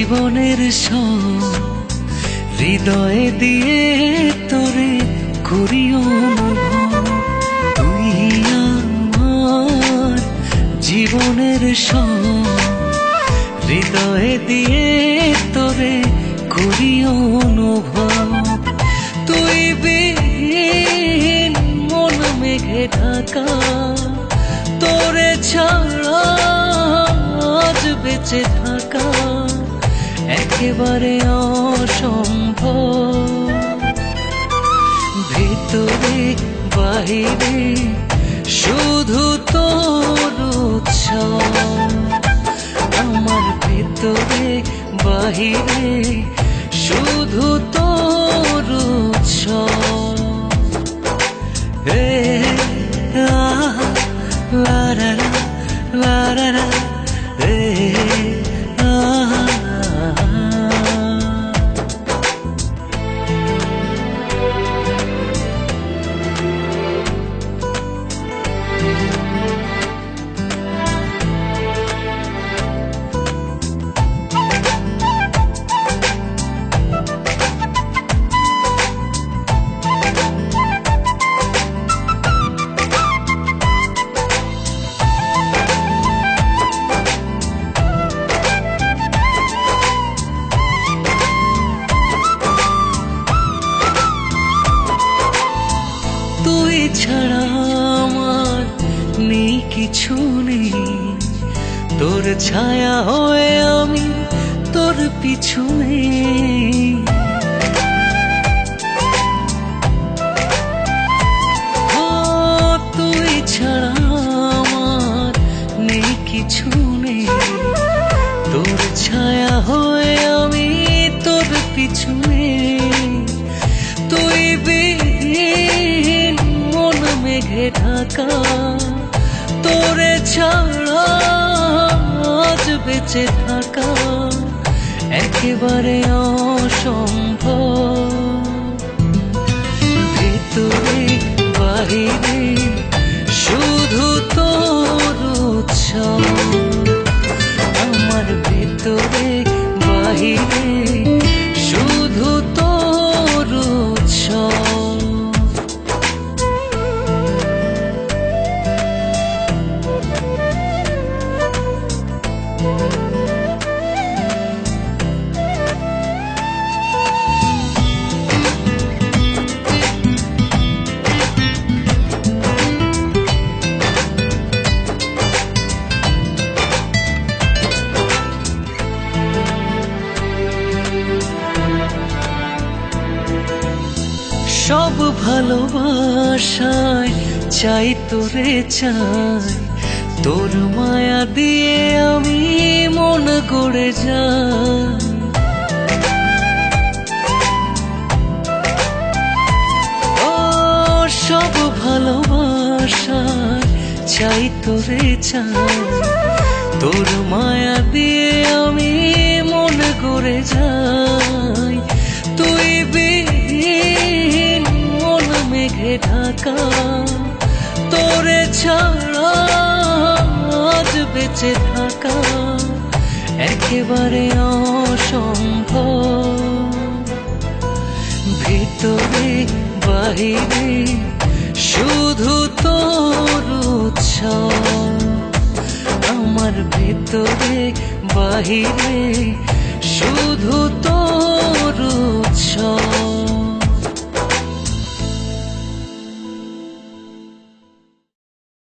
জীবনের সব হৃদয়ে দিয়ে তোরে করি অনুভব। তুই আমার জীবনের সব হৃদয়ে দিয়ে তোরে করি অনুভব। তুই বিহীন মন মেঘে ঢাকা, তোরে ছাড়া আজ বেঁচে থাকা একেবারে অসম্ভব। ভিতরে বাহিরে শুধু তোর উৎসব, আমার ভিতরে বাহিরে শুধু তোর উৎসব। লা লা লা লা লা তুই ছাড়া আমার নেই কিছু নেই, তোর ছায়া হয়ে আমি তোর পিছনে। তুই ছাড়া আমার নেই কিছু নেই, তোর ছায়া হয়ে আমি তোর পিছনে। তুই বিহীন মন মেঘে ঢাকা, তোরে ছাড়া আজ বেঁচে থাকা একেবারে অসম্ভব। ভিতরে বাহিরে শুধু তোর উৎসব, আমার ভিতরে বাহিরে শুধু তোর উৎসব। সব ভালোবাসায় চাই তোরে চাই, তোর মায়া দিয়ে আমি মন গড়ে যাই। ও সব ভালোবাসায় চাই তোরে চাই, তোর মায়া দিয়ে আমি মন গড়ে যাই। তুই বিহীন মন মেঘে ঢাকা, তোরে ছাড়া আজ বেঁচে থাকা একেবারে অসম্ভব। ভিতরে বাহিরে শুধু তোর উৎসব, আমার ভিতরে বাহিরে শুধু তোর উৎসব।